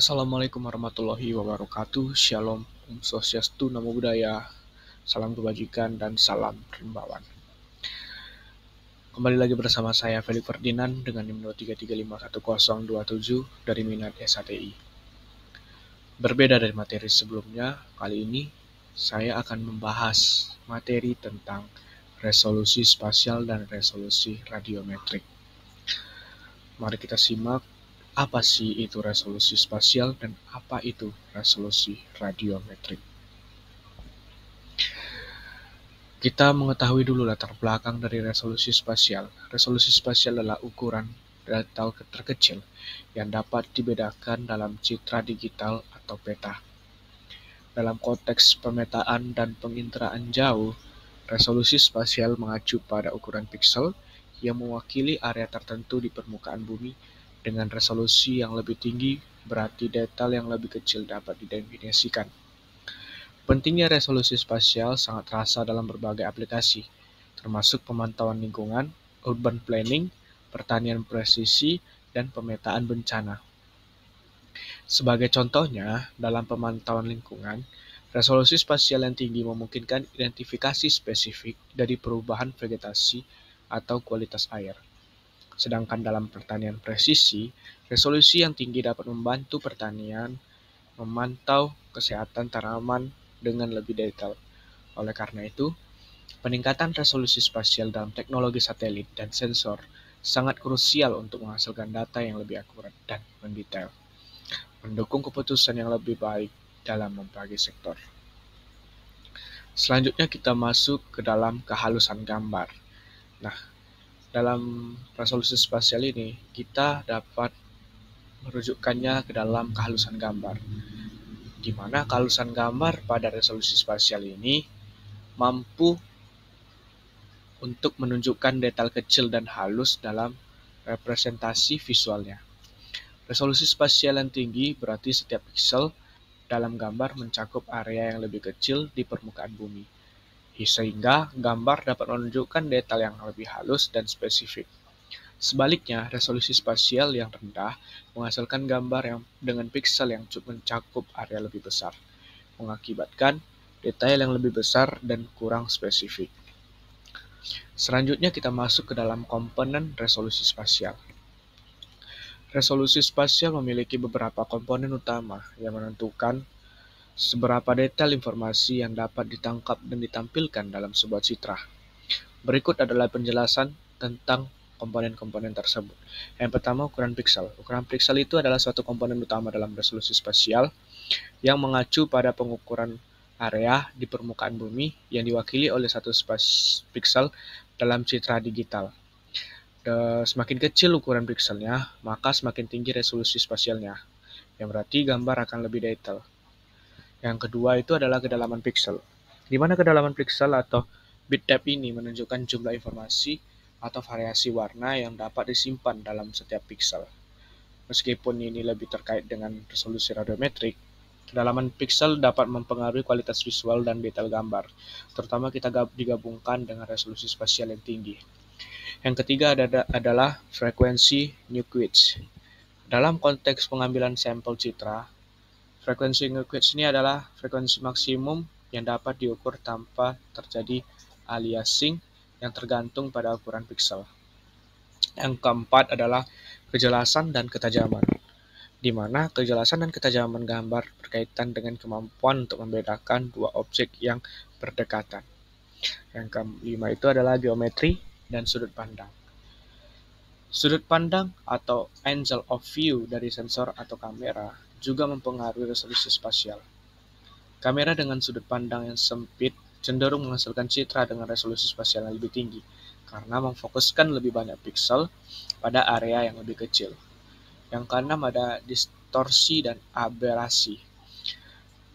Assalamualaikum warahmatullahi wabarakatuh. Shalom, Om Swastiastu, Namo Buddhaya, salam kebajikan, dan salam rimbawan. Kembali lagi bersama saya, Felix Ferdinand, dengan NIM 233511027 dari Minat SHTI. Berbeda dari materi sebelumnya, kali ini saya akan membahas materi tentang resolusi spasial dan resolusi radiometrik. Mari kita simak apa sih itu resolusi spasial dan apa itu resolusi radiometrik. Kita mengetahui dulu latar belakang dari resolusi spasial. Resolusi spasial adalah ukuran data terkecil yang dapat dibedakan dalam citra digital atau peta. Dalam konteks pemetaan dan penginderaan jauh, resolusi spasial mengacu pada ukuran piksel yang mewakili area tertentu di permukaan bumi. Dengan resolusi yang lebih tinggi, berarti detail yang lebih kecil dapat didefinisikan. Pentingnya resolusi spasial sangat terasa dalam berbagai aplikasi, termasuk pemantauan lingkungan, urban planning, pertanian presisi, dan pemetaan bencana. Sebagai contohnya, dalam pemantauan lingkungan, resolusi spasial yang tinggi memungkinkan identifikasi spesifik dari perubahan vegetasi atau kualitas air. Sedangkan dalam pertanian presisi, resolusi yang tinggi dapat membantu pertanian memantau kesehatan tanaman dengan lebih detail. Oleh karena itu, peningkatan resolusi spasial dalam teknologi satelit dan sensor sangat krusial untuk menghasilkan data yang lebih akurat dan mendetail, mendukung keputusan yang lebih baik dalam membagi sektor. Selanjutnya kita masuk ke dalam kehalusan gambar. Nah, dalam resolusi spasial ini, kita dapat merujukkannya ke dalam kehalusan gambar, di mana kehalusan gambar pada resolusi spasial ini mampu untuk menunjukkan detail kecil dan halus dalam representasi visualnya. Resolusi spasial yang tinggi berarti setiap piksel dalam gambar mencakup area yang lebih kecil di permukaan bumi, sehingga gambar dapat menunjukkan detail yang lebih halus dan spesifik. Sebaliknya, resolusi spasial yang rendah menghasilkan gambar yang dengan piksel yang mencakup area lebih besar, mengakibatkan detail yang lebih besar dan kurang spesifik. Selanjutnya kita masuk ke dalam komponen resolusi spasial. Resolusi spasial memiliki beberapa komponen utama yang menentukan seberapa detail informasi yang dapat ditangkap dan ditampilkan dalam sebuah citra. Berikut adalah penjelasan tentang komponen-komponen tersebut. Yang pertama, ukuran piksel. Ukuran piksel itu adalah suatu komponen utama dalam resolusi spasial yang mengacu pada pengukuran area di permukaan bumi yang diwakili oleh satu piksel dalam citra digital. Semakin kecil ukuran pikselnya, maka semakin tinggi resolusi spasialnya, yang berarti gambar akan lebih detail. Yang kedua itu adalah kedalaman piksel, di mana kedalaman piksel atau bit depth ini menunjukkan jumlah informasi atau variasi warna yang dapat disimpan dalam setiap piksel. Meskipun ini lebih terkait dengan resolusi radiometrik, kedalaman piksel dapat mempengaruhi kualitas visual dan detail gambar, terutama kita digabungkan dengan resolusi spasial yang tinggi. Yang ketiga adalah frekuensi Nyquist. Dalam konteks pengambilan sampel citra, frekuensi Nyquist ini adalah frekuensi maksimum yang dapat diukur tanpa terjadi aliasing yang tergantung pada ukuran piksel. Yang keempat adalah kejelasan dan ketajaman, di mana kejelasan dan ketajaman gambar berkaitan dengan kemampuan untuk membedakan dua objek yang berdekatan. Yang kelima itu adalah geometri dan sudut pandang. Sudut pandang atau angle of view dari sensor atau kamera juga mempengaruhi resolusi spasial. Kamera dengan sudut pandang yang sempit cenderung menghasilkan citra dengan resolusi spasial yang lebih tinggi karena memfokuskan lebih banyak piksel pada area yang lebih kecil. Yang keenam ada distorsi dan aberasi.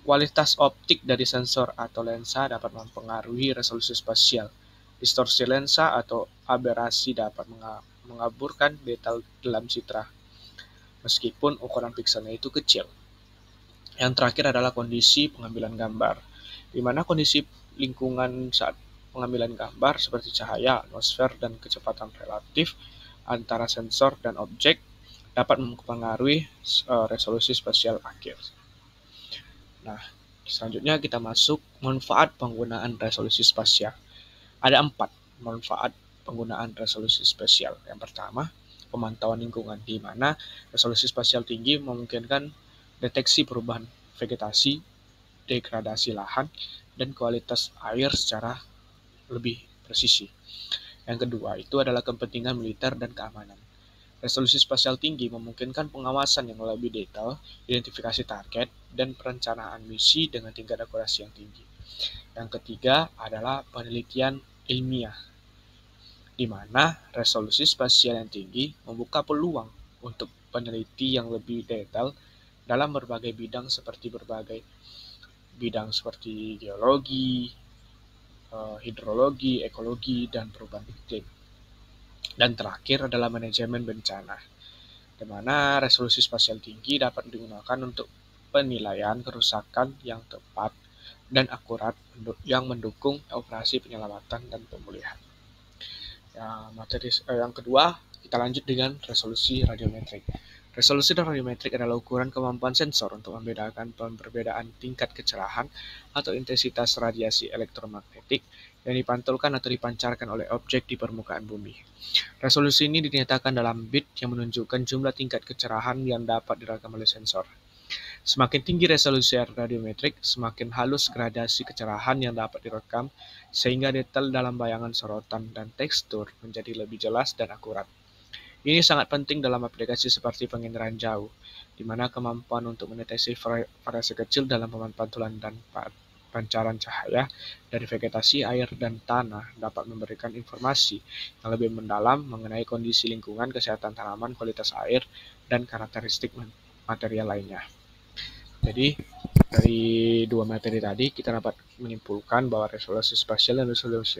Kualitas optik dari sensor atau lensa dapat mempengaruhi resolusi spasial. Distorsi lensa atau aberasi dapat mengaburkan detail dalam citra, meskipun ukuran pikselnya itu kecil. Yang terakhir adalah kondisi pengambilan gambar, di mana kondisi lingkungan saat pengambilan gambar seperti cahaya, atmosfer, dan kecepatan relatif antara sensor dan objek dapat mempengaruhi resolusi spasial akhir. Nah, selanjutnya kita masuk manfaat penggunaan resolusi spasial. Ada 4 manfaat penggunaan resolusi spasial. Yang pertama, pemantauan lingkungan, di mana resolusi spasial tinggi memungkinkan deteksi perubahan vegetasi, degradasi lahan, dan kualitas air secara lebih presisi. Yang kedua, itu adalah kepentingan militer dan keamanan. Resolusi spasial tinggi memungkinkan pengawasan yang lebih detail, identifikasi target, dan perencanaan misi dengan tingkat akurasi yang tinggi. Yang ketiga adalah penelitian ilmiah, di mana resolusi spasial yang tinggi membuka peluang untuk peneliti yang lebih detail dalam berbagai bidang seperti geologi, hidrologi, ekologi, dan perubahan iklim. Dan terakhir adalah manajemen bencana, di mana resolusi spasial tinggi dapat digunakan untuk penilaian kerusakan yang tepat dan akurat yang mendukung operasi penyelamatan dan pemulihan. Ya, materi yang kedua, kita lanjut dengan resolusi radiometrik. Resolusi radiometrik adalah ukuran kemampuan sensor untuk membedakan perbedaan tingkat kecerahan atau intensitas radiasi elektromagnetik yang dipantulkan atau dipancarkan oleh objek di permukaan bumi. Resolusi ini dinyatakan dalam bit yang menunjukkan jumlah tingkat kecerahan yang dapat direkam oleh sensor. Semakin tinggi resolusi radiometrik, semakin halus gradasi kecerahan yang dapat direkam, sehingga detail dalam bayangan sorotan dan tekstur menjadi lebih jelas dan akurat. Ini sangat penting dalam aplikasi seperti penginderaan jauh, di mana kemampuan untuk mendeteksi variasi kecil dalam pantulan dan pancaran cahaya dari vegetasi, air, dan tanah dapat memberikan informasi yang lebih mendalam mengenai kondisi lingkungan, kesehatan tanaman, kualitas air, dan karakteristik material lainnya. Jadi, dari dua materi tadi, kita dapat menyimpulkan bahwa resolusi spasial dan resolusi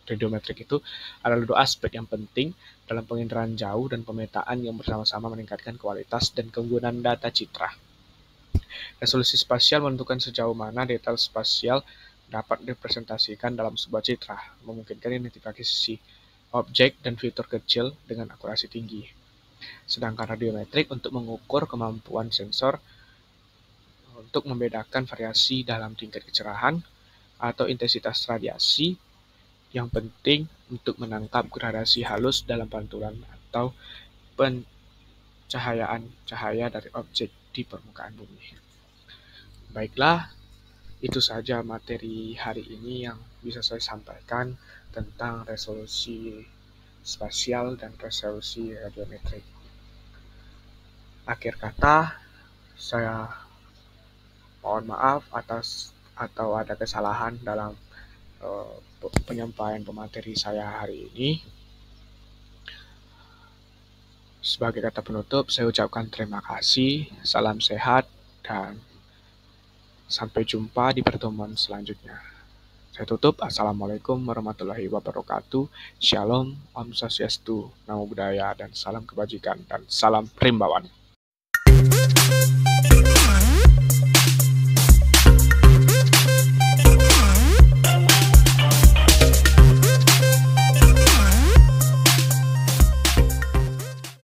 radiometrik itu adalah dua aspek yang penting dalam penginderaan jauh dan pemetaan yang bersama-sama meningkatkan kualitas dan kegunaan data citra. Resolusi spasial menentukan sejauh mana detail spasial dapat direpresentasikan dalam sebuah citra, memungkinkan identifikasi objek dan fitur kecil dengan akurasi tinggi. Sedangkan radiometrik untuk mengukur kemampuan sensor untuk membedakan variasi dalam tingkat kecerahan atau intensitas radiasi yang penting untuk menangkap gradasi halus dalam pantulan atau pencahayaan cahaya dari objek di permukaan bumi. Baiklah, itu saja materi hari ini yang bisa saya sampaikan tentang resolusi spasial dan resolusi radiometrik. Akhir kata, saya mohon maaf atau ada kesalahan dalam penyampaian pemateri saya hari ini. Sebagai kata penutup, saya ucapkan terima kasih, salam sehat, dan sampai jumpa di pertemuan selanjutnya. Saya tutup, Assalamualaikum warahmatullahi wabarakatuh, Shalom, Om Swastiastu, Namo Buddhaya, dan salam kebajikan, dan salam Rimbawan.